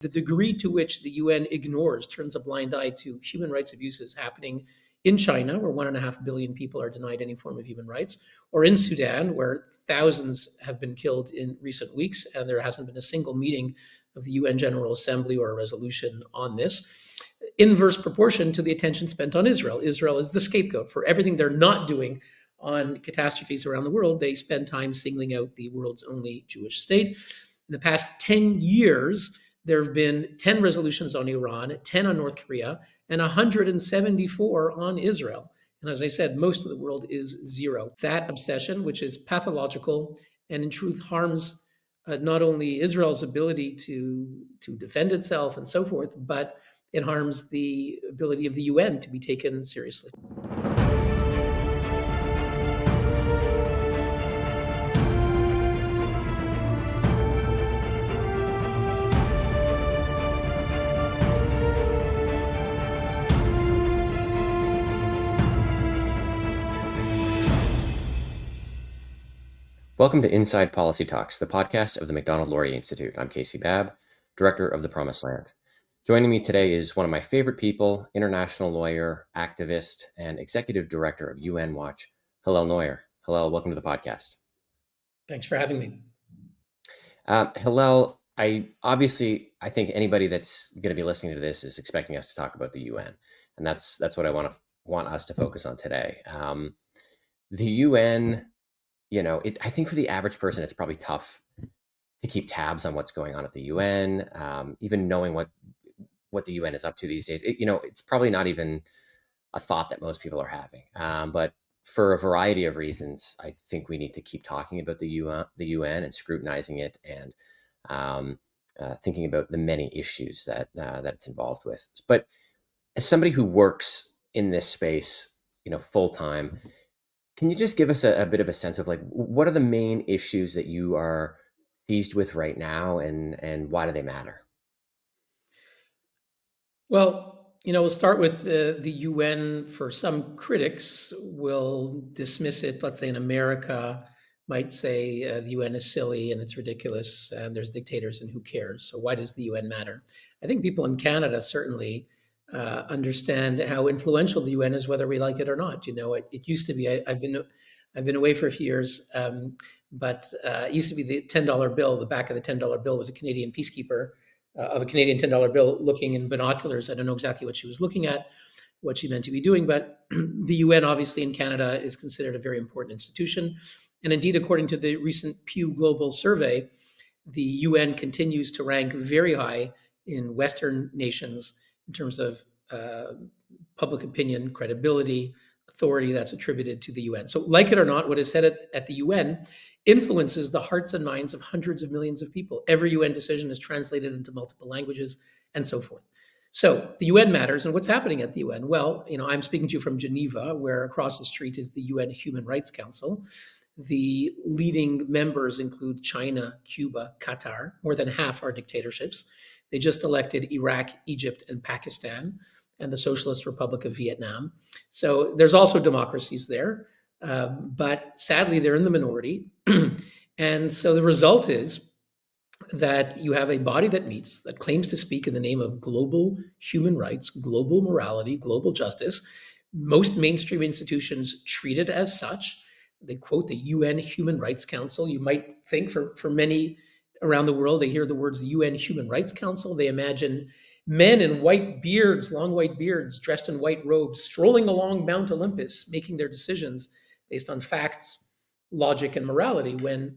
the degree to which the UN ignores, turns a blind eye to human rights abuses happening in China, where 1.5 billion people are denied any form of human rights, or in Sudan, where thousands have been killed in recent weeks, and there hasn't been a single meeting of the UN General Assembly or a resolution on this, inverse proportion to the attention spent on Israel. Israel is the scapegoat for everything they're not doing on catastrophes around the world. They spend time singling out the world's only Jewish state. In the past 10 years, there have been 10 resolutions on Iran, 10 on North Korea, and 174 on Israel. And as I said, most of the world is zero. That obsession, which is pathological and in truth harms not only Israel's ability to defend itself and so forth, but it harms the ability of the UN to be taken seriously. Welcome to Inside Policy Talks, the podcast of the Macdonald-Laurier Institute. I'm Casey Babb, Director of the Promised Land. Joining me today is one of my favorite people, international lawyer, activist, and executive director of UN Watch, Hillel Neuer. Hillel, welcome to the podcast. Thanks for having me. Hillel, I think anybody that's going to be listening to this is expecting us to talk about the UN, and that's what I want us to focus on today. The UN. I think for the average person, it's probably tough to keep tabs on what's going on at the UN, even knowing what the UN is up to these days. It's probably not even a thought that most people are having. But for a variety of reasons, I think we need to keep talking about the UN and scrutinizing it and thinking about the many issues that it's involved with. But as somebody who works in this space, full time, can you just give us a bit of a sense of what are the main issues that you are seized with right now and why do they matter? Well, we'll start with the UN. For some critics will dismiss it. Let's say in America might say the UN is silly and it's ridiculous and there's dictators and who cares? So why does the UN matter? I think people in Canada certainly understand how influential the UN is, whether we like it or not. It used to be. I've been away for a few years, but it used to be the $10 bill. The back of the $10 bill was a Canadian peacekeeper of a Canadian $10 bill looking in binoculars. I don't know exactly what she was looking at, what she meant to be doing, but the UN, obviously, in Canada is considered a very important institution. And indeed, according to the recent Pew Global Survey, the UN continues to rank very high in Western nations in terms of public opinion, credibility, authority that's attributed to the UN. So like it or not, what is said at the UN influences the hearts and minds of hundreds of millions of people. Every UN decision is translated into multiple languages and so forth. So the UN matters. And what's happening at the UN? Well, I'm speaking to you from Geneva, where across the street is the UN Human Rights Council. The leading members include China, Cuba, Qatar. More than half are dictatorships. They just elected Iraq, Egypt, and Pakistan, and the Socialist Republic of Vietnam. So there's also democracies there, but sadly, they're in the minority. And so the result is that you have a body that meets, that claims to speak in the name of global human rights, global morality, global justice. Most mainstream institutions treat it as such. They quote the UN Human Rights Council. You might think for many around the world, they hear the words the UN Human Rights Council. They imagine men in white beards, long white beards, dressed in white robes, strolling along Mount Olympus, making their decisions based on facts, logic, and morality, when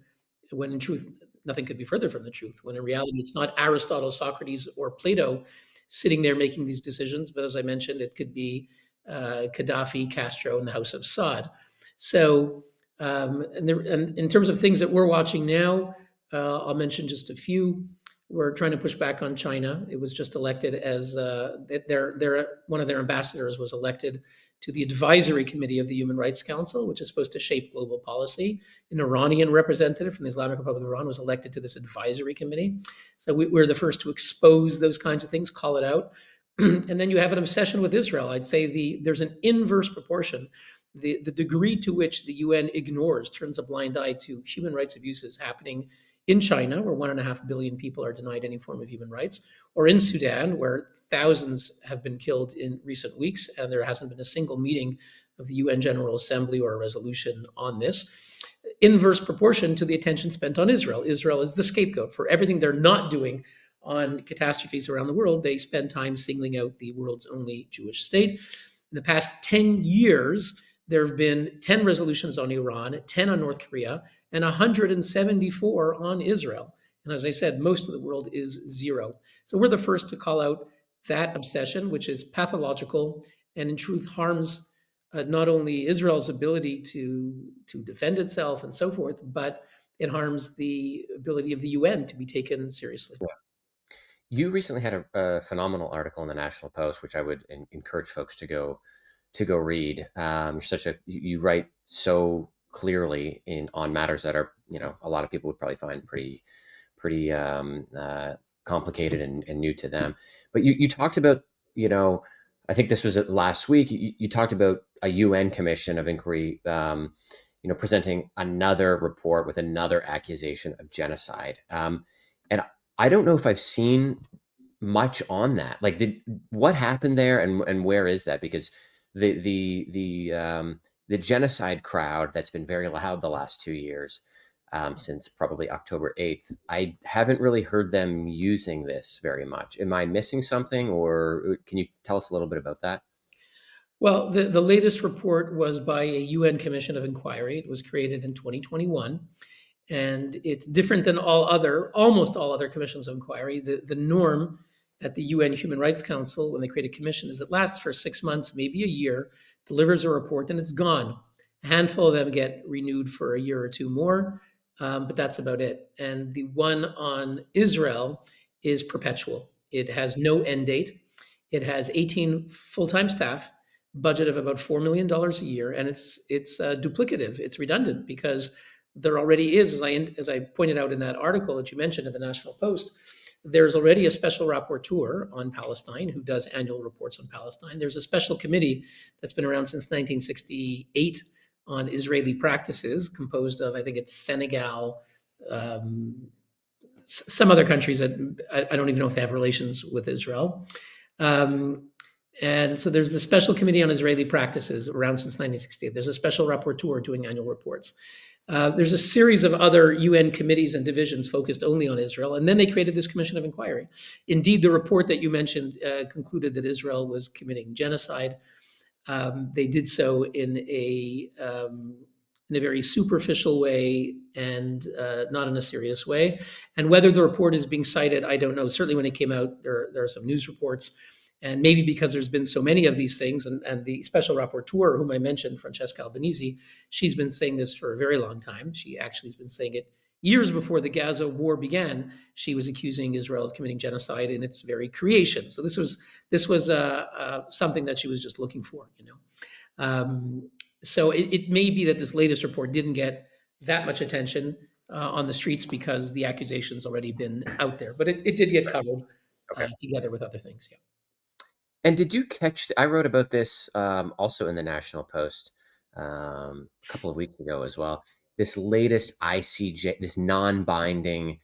in truth, nothing could be further from the truth. When in reality, it's not Aristotle, Socrates, or Plato sitting there making these decisions, but as I mentioned, it could be Gaddafi, Castro, and the House of Saud. So, and in terms of things that we're watching now, I'll mention just a few. We're trying to push back on China. It was just elected as one of their ambassadors was elected to the advisory committee of the Human Rights Council, which is supposed to shape global policy. An Iranian representative from the Islamic Republic of Iran was elected to this advisory committee. So we're the first to expose those kinds of things, call it out. And then you have an obsession with Israel. I'd say there's an inverse proportion. The degree to which the UN ignores, turns a blind eye to human rights abuses happening in China, where 1.5 billion people are denied any form of human rights, or in Sudan, where thousands have been killed in recent weeks, and there hasn't been a single meeting of the UN General Assembly or a resolution on this. Inverse proportion to the attention spent on Israel. Israel is the scapegoat for everything they're not doing on catastrophes around the world. They spend time singling out the world's only Jewish state. In the past 10 years, there have been 10 resolutions on Iran, 10 on North Korea, and 174 on Israel. And as I said, most of the world is zero. So we're the first to call out that obsession, which is pathological and in truth harms not only Israel's ability to defend itself and so forth, but it harms the ability of the UN to be taken seriously. Yeah. You recently had a phenomenal article in the National Post, which I would encourage folks to go read. You're such a you write so clearly in on matters that are a lot of people would probably find pretty complicated and new to them. But you talked about I think this was last week. You talked about a UN commission of inquiry. Presenting another report with another accusation of genocide. And I don't know if I've seen much on that. Like, what happened there, and where is that? Because the genocide crowd that's been very loud the last 2 years, since probably October 8th, I haven't really heard them using this very much. Am I missing something, or can you tell us a little bit about that? Well, the latest report was by a UN Commission of Inquiry. It was created in 2021, and it's different than almost all other commissions of inquiry. The norm at the UN Human Rights Council, when they create a commission, is it lasts for 6 months, maybe a year, delivers a report, and it's gone. A handful of them get renewed for a year or two more, but that's about it. And the one on Israel is perpetual. It has no end date. It has 18 full-time staff, budget of about $4 million a year, and it's duplicative. It's redundant because there already is, as I pointed out in that article that you mentioned in the National Post, there's already a special rapporteur on Palestine who does annual reports on Palestine. There's a special committee that's been around since 1968 on Israeli practices, composed of, I think it's Senegal, some other countries that I don't even know if they have relations with Israel. And so there's the Special Committee on Israeli Practices around since 1968. There's a special rapporteur doing annual reports. There's a series of other UN committees and divisions focused only on Israel. And then they created this commission of inquiry. Indeed, the report that you mentioned concluded that Israel was committing genocide. They did so in a very superficial way and not in a serious way. And whether the report is being cited, I don't know. Certainly when it came out, there are some news reports. And maybe because there's been so many of these things, and the special rapporteur, whom I mentioned, Francesca Albanese, she's been saying this for a very long time. She actually has been saying it years before the Gaza war began. She was accusing Israel of committing genocide in its very creation. So this was something that she was just looking for, So it may be that this latest report didn't get that much attention on the streets because the accusation's already been out there, but it did get covered Okay. together with other things. Yeah. And did you catch? I wrote about this also in the National Post a couple of weeks ago as well. This latest ICJ, this non-binding,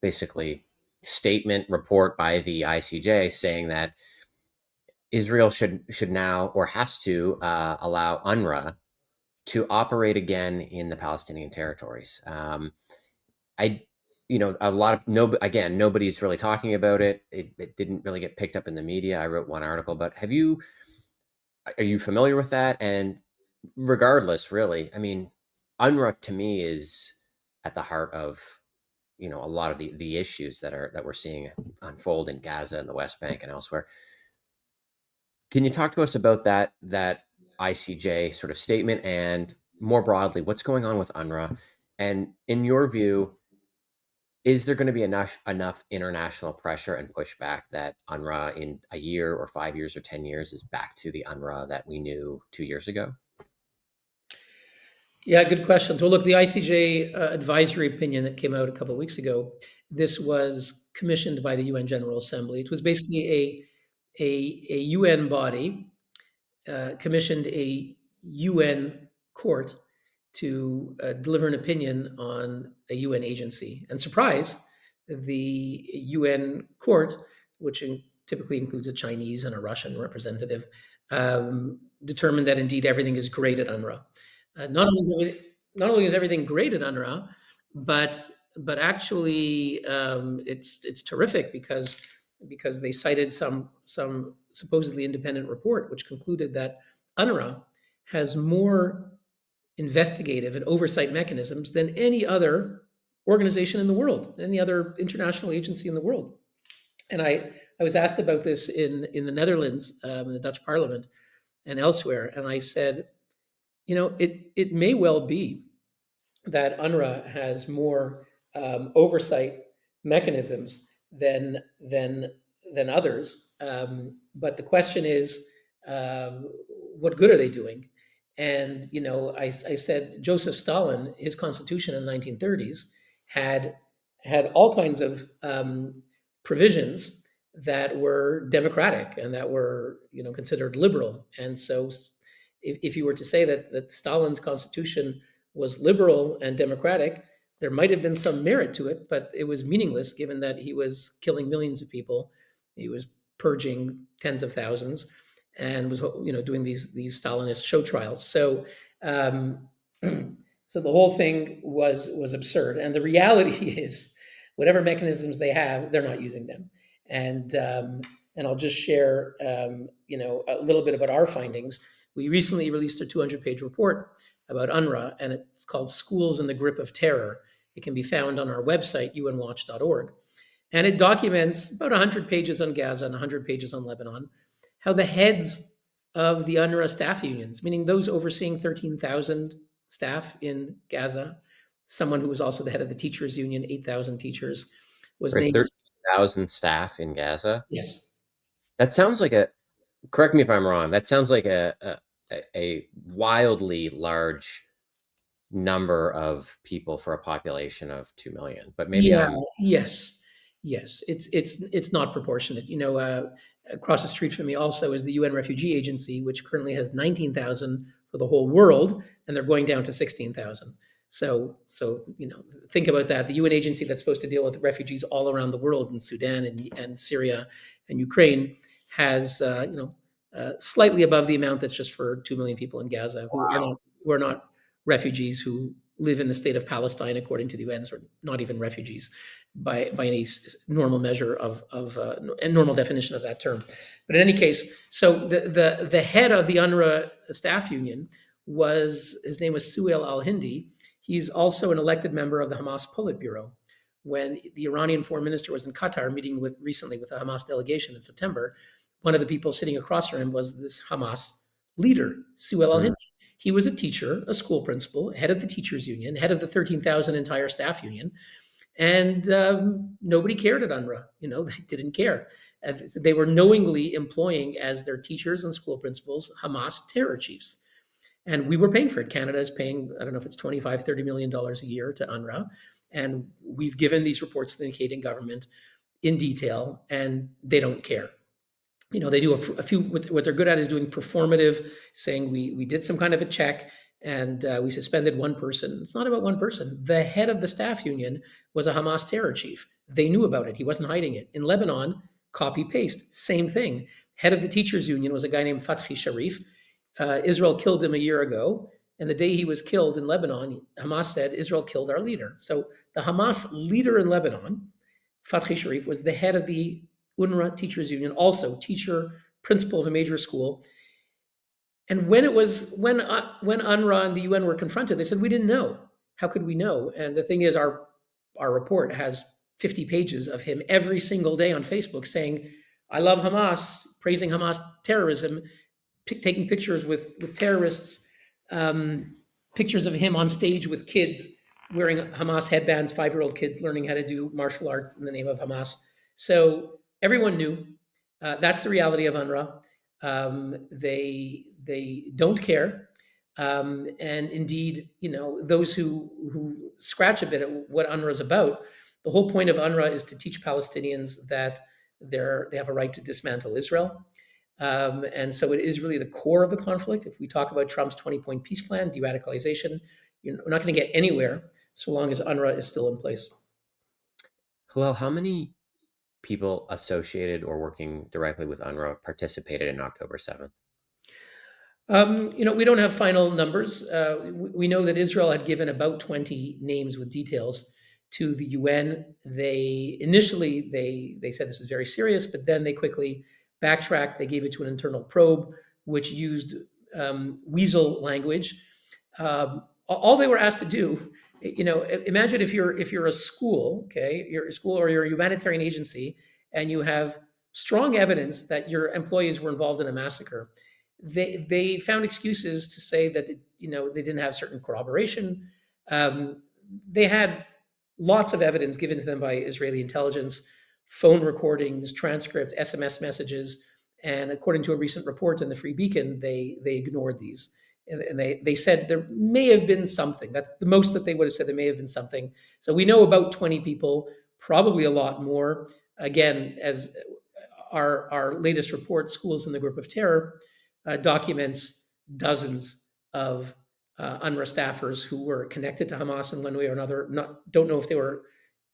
basically statement report by the ICJ saying that Israel should now or has to allow UNRWA to operate again in the Palestinian territories. I, a lot of nobody's really talking about it. It didn't really get picked up in the media. I wrote one article, but are you familiar with that? And regardless, really, I mean, UNRWA to me is at the heart of, a lot of the issues that we're seeing unfold in Gaza and the West Bank and elsewhere. Can you talk to us about that ICJ sort of statement and more broadly, what's going on with UNRWA? And in your view, is there going to be enough international pressure and pushback that UNRWA in a year or 5 years or 10 years is back to the UNRWA that we knew 2 years ago? Yeah, good questions. Well, look, the ICJ advisory opinion that came out a couple of weeks ago, this was commissioned by the UN General Assembly. It was basically a UN body commissioned a UN court to deliver an opinion on a UN agency. And surprise, the UN court, which typically includes a Chinese and a Russian representative, determined that indeed everything is great at UNRWA. Not only is everything great at UNRWA, but actually it's terrific because they cited some supposedly independent report which concluded that UNRWA has more investigative and oversight mechanisms than any other organization in the world, any other international agency in the world. And I was asked about this in the Netherlands, in the Dutch Parliament, and elsewhere, and I said, it may well be that UNRWA has more oversight mechanisms than others, but the question is, what good are they doing? And I said Joseph Stalin, his constitution in the 1930s had all kinds of provisions that were democratic and that were considered liberal. And so, if you were to say that Stalin's constitution was liberal and democratic, there might have been some merit to it, but it was meaningless given that he was killing millions of people, he was purging tens of thousands, and was doing these Stalinist show trials. So so the whole thing was absurd. And the reality is, whatever mechanisms they have, they're not using them. And I'll just share a little bit about our findings. We recently released a 200-page report about UNRWA, and it's called Schools in the Grip of Terror. It can be found on our website, unwatch.org. And it documents about 100 pages on Gaza and 100 pages on Lebanon, how the heads of the UNRWA staff unions, meaning those overseeing 13,000 staff in Gaza, someone who was also the head of the teachers union, 8,000 teachers, was For named. 13,000 staff in Gaza. Yes. That sounds like correct me if I'm wrong, that sounds like a wildly large number of people for a population of 2 million. But maybe Yes. It's not proportionate. Across the street from me also is the UN Refugee Agency, which currently has 19,000 for the whole world, and they're going down to 16,000. So think about that. The UN agency that's supposed to deal with refugees all around the world in Sudan and Syria and Ukraine has slightly above the amount that's just for 2 million people in Gaza who are not refugees, who live in the state of Palestine according to the UN, or not even refugees by any normal measure of a normal definition of that term. But in any case, so the head of the UNRWA staff union his name was Suhail al-Hindi. He's also an elected member of the Hamas Politburo. When the Iranian foreign minister was in Qatar meeting recently with a Hamas delegation in September, one of the people sitting across from him was this Hamas leader, Suhail al-Hindi. He was a teacher, a school principal, head of the teachers union, head of the 13,000 entire staff union. And nobody cared at UNRWA. They didn't care. They were knowingly employing as their teachers and school principals Hamas terror chiefs. And we were paying for it. Canada is paying, I don't know if it's $25, $30 million a year to UNRWA. And we've given these reports to the Canadian government in detail, and they don't care. They do a few, what they're good at is doing performative, saying we did some kind of a check and we suspended one person. It's not about one person. The head of the staff union was a Hamas terror chief. They knew about it. He wasn't hiding it. In Lebanon, copy paste, same thing. Head of the teachers union was a guy named Fathi Sharif. Israel killed him a year ago. And the day he was killed in Lebanon, Hamas said, Israel killed our leader. So the Hamas leader in Lebanon, Fathi Sharif, was the head of the UNRWA teachers union, also teacher, principal of a major school. And when UNRWA and the UN were confronted, they said, we didn't know. How could we know? And the thing is, our report has 50 pages of him every single day on Facebook saying, I love Hamas, praising Hamas terrorism, taking pictures with terrorists, pictures of him on stage with kids wearing Hamas headbands, 5-year-old kids learning how to do martial arts in the name of Hamas. So everyone knew. That's the reality of UNRWA. They don't care. And indeed, those who scratch a bit at what UNRWA is about, the whole point of UNRWA is to teach Palestinians that they have a right to dismantle Israel. And so it is really the core of the conflict. If we talk about Trump's 20-point peace plan, de-radicalization, We're not going to get anywhere so long as UNRWA is still in place. Hillel, how many people associated or working directly with UNRWA participated in October 7th? We don't have final numbers. We know that Israel had given about 20 names with details to the UN. They initially they said this is very serious, but then they quickly backtracked. They gave it to an internal probe, which used weasel language. All they were asked to do, imagine if you're a school, okay, you're a school or you're a humanitarian agency, and you have strong evidence that your employees were involved in a massacre. They found excuses to say that they didn't have certain corroboration. They had lots of evidence given to them by Israeli intelligence, phone recordings, transcripts, SMS messages, and according to a recent report in the Free Beacon, they ignored these. And they said there may have been something. That's the most that they would have said. There may have been something. So we know about 20 people, probably a lot more. Again, as our latest report, Schools in the Grip of Terror, documents dozens of UNRWA staffers who were connected to Hamas in one way or another. Don't know if they were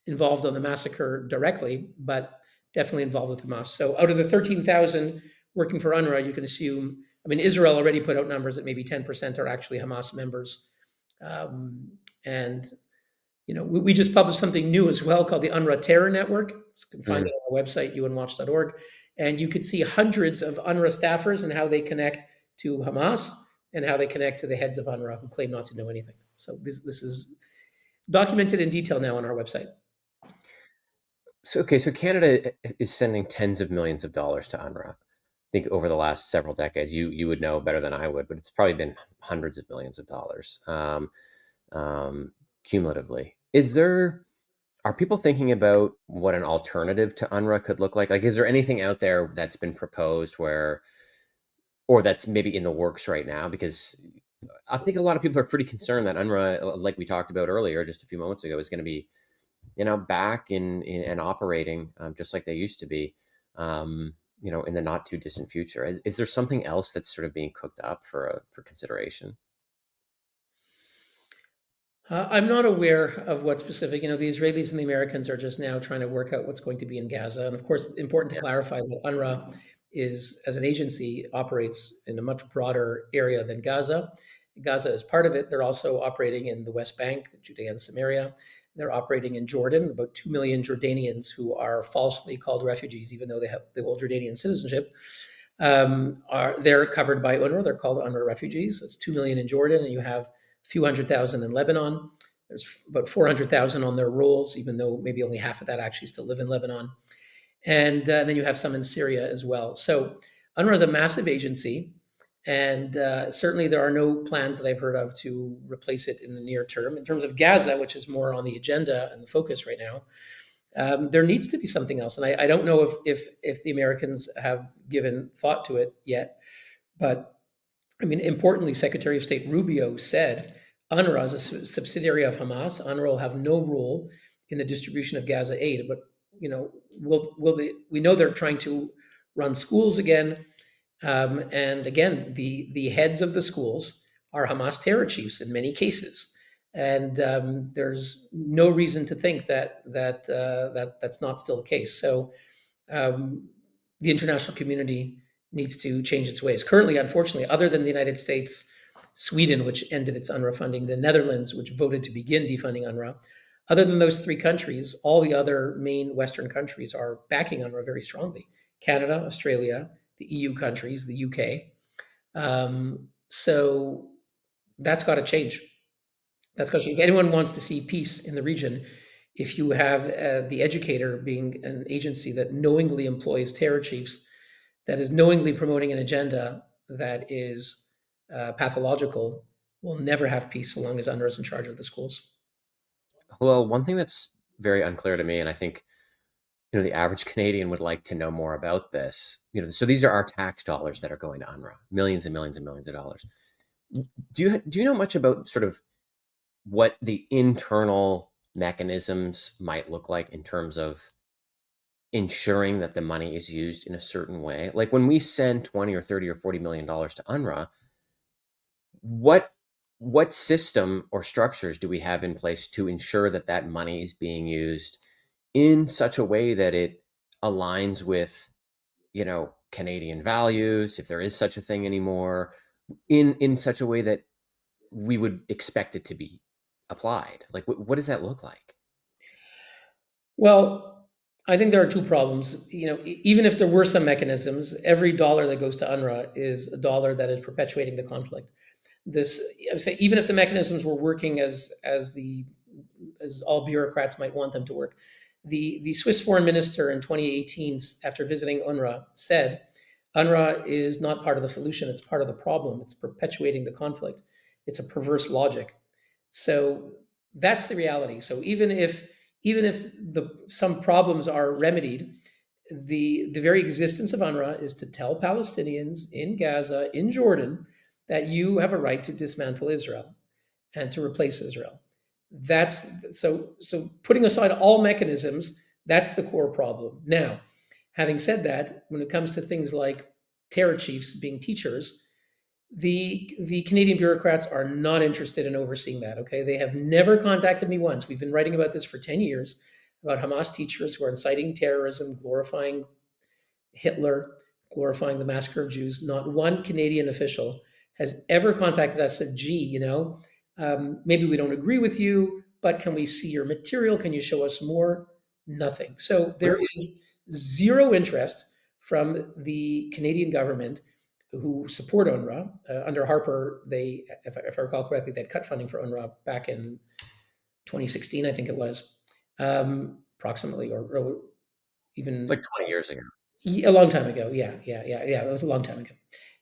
involved on the massacre directly, but definitely involved with Hamas. So out of the 13,000 working for UNRWA, you can assume, Israel already put out numbers that maybe 10% are actually Hamas members. And we just published something new as well called the UNRWA Terror Network. You can find it on our website, unwatch.org. And you could see hundreds of UNRWA staffers and how they connect to Hamas and how they connect to the heads of UNRWA who claim not to know anything. So this is documented in detail now on our website. So Canada is sending tens of millions of dollars to UNRWA. I think over the last several decades, you would know better than I would, but it's probably been hundreds of millions of dollars cumulatively. Are people thinking about what an alternative to UNRWA could look like? Like, is there anything out there that's been proposed or that's maybe in the works right now? Because I think a lot of people are pretty concerned that UNRWA, like we talked about earlier, just a few moments ago, is going to be, back in and operating just like they used to be, in the not too distant future. Is there something else that's sort of being cooked up for consideration? I'm not aware of what specific. The Israelis and the Americans are just now trying to work out what's going to be in Gaza. And of course, it's important to clarify that UNRWA as an agency, operates in a much broader area than Gaza. Gaza is part of it. They're also operating in the West Bank, Judea and Samaria. They're operating in Jordan. About 2 million Jordanians who are falsely called refugees, even though they hold Jordanian citizenship, they're covered by UNRWA. They're called UNRWA refugees. It's 2 million in Jordan, and you have a few 100,000 in Lebanon. There's about 400,000 on their rolls, even though maybe only half of that actually still live in Lebanon. And then you have some in Syria as well. So UNRWA is a massive agency, and certainly there are no plans that I've heard of to replace it in the near term. In terms of Gaza, which is more on the agenda and the focus right now, there needs to be something else. And I don't know if the Americans have given thought to it yet, but importantly, Secretary of State Rubio said UNRWA is a subsidiary of Hamas. UNRWA will have no role in the distribution of Gaza aid. But we know they're trying to run schools again, and again, the heads of the schools are Hamas terror chiefs in many cases, and there's no reason to think that that's not still the case. So the international community needs to change its ways. Currently, unfortunately, other than the United States, Sweden, which ended its UNRWA funding, the Netherlands, which voted to begin defunding UNRWA, other than those three countries, all the other main Western countries are backing UNRWA very strongly. Canada, Australia, the EU countries, the UK. So that's got to change. That's got to change. If anyone wants to see peace in the region, if you have the educator being an agency that knowingly employs terror chiefs, that is knowingly promoting an agenda that is pathological, we'll never have peace so long as UNRWA is in charge of the schools. Well, one thing that's very unclear to me, and I think the average Canadian would like to know more about this. So these are our tax dollars that are going to UNRWA, millions and millions and millions of dollars. Do you know much about sort of what the internal mechanisms might look like in terms of ensuring that the money is used in a certain way? Like when we send 20 or 30 or 40 million dollars to UNRWA, what what system or structures do we have in place to ensure that that money is being used in such a way that it aligns with, Canadian values, if there is such a thing anymore, in such a way that we would expect it to be applied? Like, what does that look like? Well, I think there are two problems. Even if there were some mechanisms, every dollar that goes to UNRWA is a dollar that is perpetuating the conflict. This, I would say, even if the mechanisms were working as all bureaucrats might want them to work, the Swiss foreign minister in 2018, after visiting UNRWA, said UNRWA is not part of the solution; it's part of the problem. It's perpetuating the conflict. It's a perverse logic. So that's the reality. So even if some problems are remedied, the very existence of UNRWA is to tell Palestinians in Gaza, in Jordan, that you have a right to dismantle Israel and to replace Israel. That's so putting aside all mechanisms, that's the core problem. Now, having said that, when it comes to things like terror chiefs being teachers, the Canadian bureaucrats are not interested in overseeing that. Okay, they have never contacted me once. We've been writing about this for 10 years about Hamas teachers who are inciting terrorism, glorifying Hitler, glorifying the massacre of Jews. Not one Canadian official has ever contacted us and said, "Gee, maybe we don't agree with you, but can we see your material? Can you show us more?" Nothing. So there Really? is zero interest from the Canadian government who support UNRWA. Under Harper, if I recall correctly, they cut funding for UNRWA back in 2016, I think it was, approximately, or It's even like 20 years ago. a long time ago. Yeah, yeah, yeah, yeah. It was a long time ago.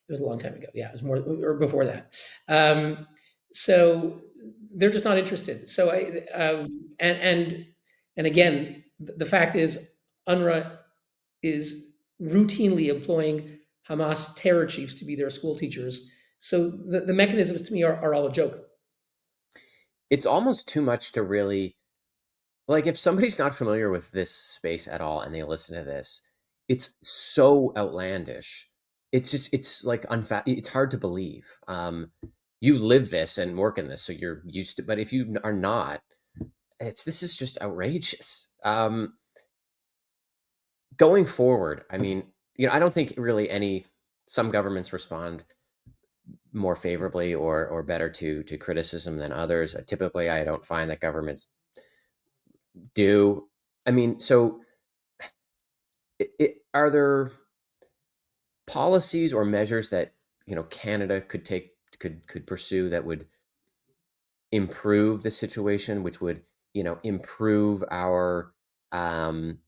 It was a long time ago. Yeah, it was more or before that. Um, so they're just not interested. So and again, the fact is, UNRWA is routinely employing Hamas terror chiefs to be their school teachers. So the mechanisms to me are all a joke. It's almost too much to really, like, if somebody's not familiar with this space at all and they listen to this, it's so outlandish. It's like it's hard to believe. You live this and work in this, so you're used to. But if you are not, this is just outrageous. Going forward, I mean, I don't think really some governments respond more favorably or better to criticism than others. Typically, I don't find that governments do. I mean, so are there policies or measures that Canada could pursue that would improve the situation, which would improve our um,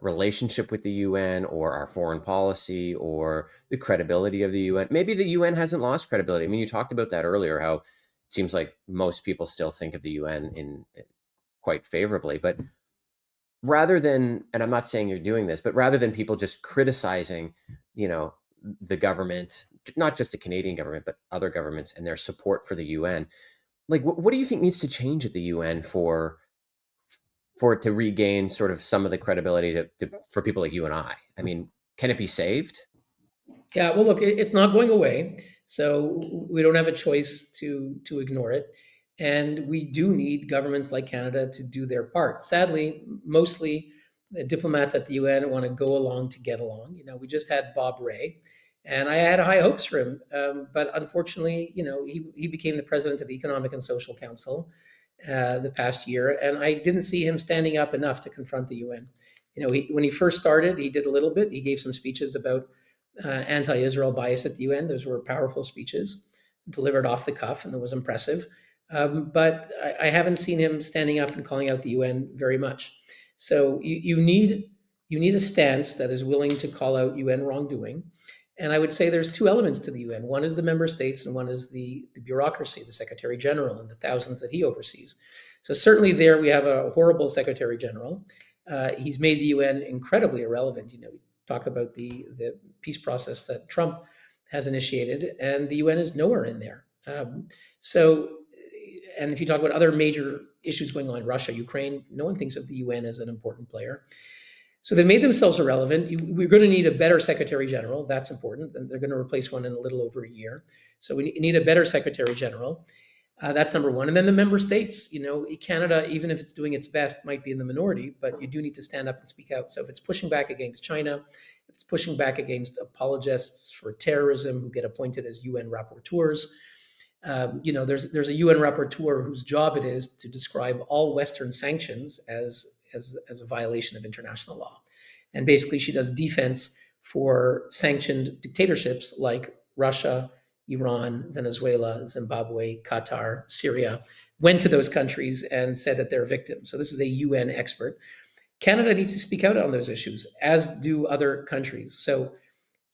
relationship with the UN or our foreign policy or the credibility of the UN? Maybe the UN hasn't lost credibility. I mean, you talked about that earlier, how it seems like most people still think of the UN in quite favorably, but rather than, and I'm not saying you're doing this, but rather than people just criticizing, you know, the government, not just the Canadian government, but other governments and their support for the UN, like what do you think needs to change at the UN for it to regain sort of some of the credibility for people like you and I? I mean, can it be saved? Yeah, well, look, it's not going away, so we don't have a choice to ignore it, and we do need governments like Canada to do their part. Sadly, mostly the diplomats at the UN want to go along to get along. We just had Bob Rae, and I had high hopes for him, but unfortunately, he became the president of the Economic and Social Council the past year, and I didn't see him standing up enough to confront the UN. When he first started, he did a little bit. He gave some speeches about anti-Israel bias at the UN. Those were powerful speeches, delivered off the cuff, and that was impressive. But I haven't seen him standing up and calling out the UN very much. So you need a stance that is willing to call out UN wrongdoing. And I would say there's two elements to the UN. One is the member states, and one is the bureaucracy, the Secretary General, and the thousands that he oversees. So certainly there we have a horrible Secretary General. He's made the UN incredibly irrelevant. Talk about the peace process that Trump has initiated, and the UN is nowhere in there. So, and if you talk about other major issues going on, Russia, Ukraine, no one thinks of the UN as an important player. So they've made themselves irrelevant. We're going to need a better secretary general. That's important. And they're going to replace one in a little over a year. So we need a better secretary general. That's number one. And then the member states, Canada, even if it's doing its best, might be in the minority, but you do need to stand up and speak out. So if it's pushing back against China, if it's pushing back against apologists for terrorism who get appointed as UN rapporteurs, there's a UN rapporteur whose job it is to describe all Western sanctions as a violation of international law. And basically, she does defense for sanctioned dictatorships like Russia, Iran, Venezuela, Zimbabwe, Qatar, Syria, went to those countries and said that they're victims. So this is a UN expert. Canada needs to speak out on those issues, as do other countries. So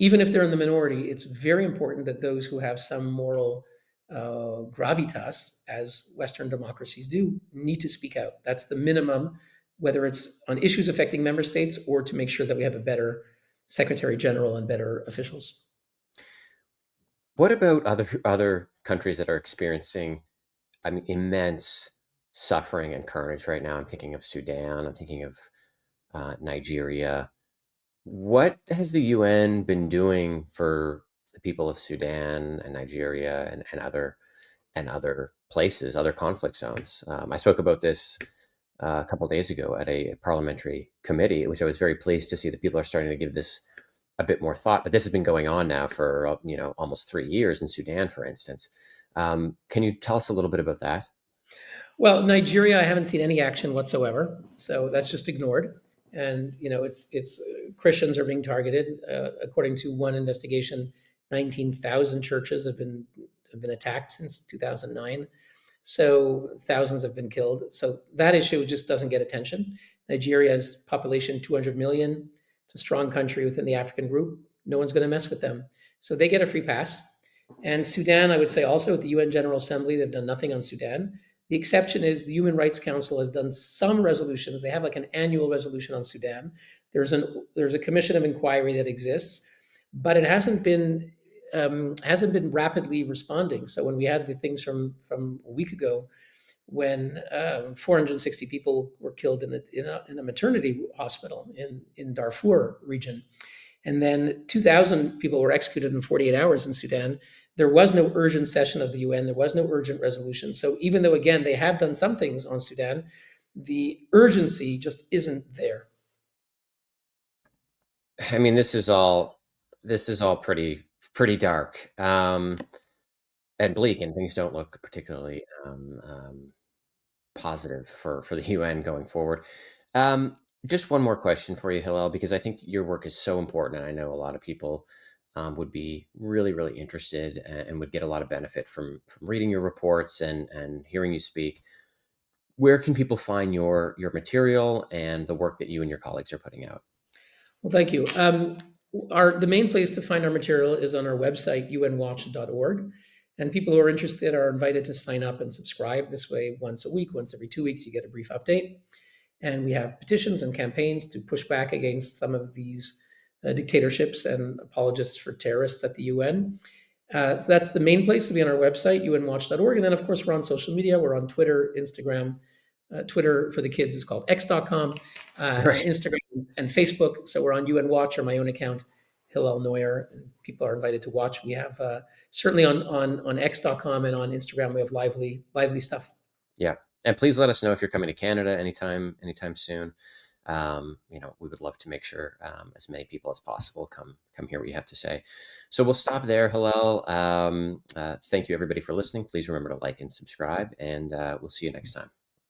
even if they're in the minority, it's very important that those who have some moral gravitas, as Western democracies do, need to speak out. That's the minimum, whether it's on issues affecting member states or to make sure that we have a better secretary general and better officials. What about other countries that are experiencing, immense suffering and carnage right now? I'm thinking of Sudan. I'm thinking of Nigeria. What has the UN been doing for the people of Sudan and Nigeria and other places, other conflict zones? I spoke about this a couple of days ago at a parliamentary committee, which I was very pleased to see that people are starting to give this a bit more thought. But this has been going on now for almost 3 years in Sudan, for instance. Can you tell us a little bit about that? Well, Nigeria, I haven't seen any action whatsoever, so that's just ignored. And it's Christians are being targeted. According to one investigation, 19,000 churches have been attacked since 2009. So thousands have been killed. So that issue just doesn't get attention. Nigeria's population 200 million. It's a strong country within the African group. No one's going to mess with them. So they get a free pass. And Sudan, I would say also at the UN General Assembly, they've done nothing on Sudan. The exception is the Human Rights Council has done some resolutions. They have like an annual resolution on Sudan. There's a commission of inquiry that exists, but it hasn't been rapidly responding. So when we had the things from a week ago, when 460 people were killed in a maternity hospital in Darfur region, and then 2,000 people were executed in 48 hours in Sudan. There was no urgent session of the UN. There was no urgent resolution. So even though, again, they have done some things on Sudan, the urgency just isn't there. This is all pretty dark and bleak, and things don't look particularly positive for the UN going forward. Just one more question for you, Hillel, because I think your work is so important, and I know a lot of people would be really, really interested and would get a lot of benefit from reading your reports and hearing you speak. Where can people find your material and the work that you and your colleagues are putting out? Well, thank you. The main place to find our material is on our website, unwatch.org. And people who are interested are invited to sign up and subscribe. This way, once a week, once every 2 weeks, you get a brief update. And we have petitions and campaigns to push back against some of these dictatorships and apologists for terrorists at the UN. So that's the main place to be on our website, unwatch.org. And then, of course, we're on social media. We're on Twitter, Instagram. Twitter for the kids is called x.com, Right. Instagram and Facebook. So we're on UN Watch or my own account, Hillel Neuer. And people are invited to watch. We have certainly on x.com and on Instagram, we have lively stuff. Yeah. And please let us know if you're coming to Canada anytime soon. We would love to make sure as many people as possible come hear what you have to say. So we'll stop there, Hillel. Thank you, everybody, for listening. Please remember to like and subscribe, and we'll see you next time.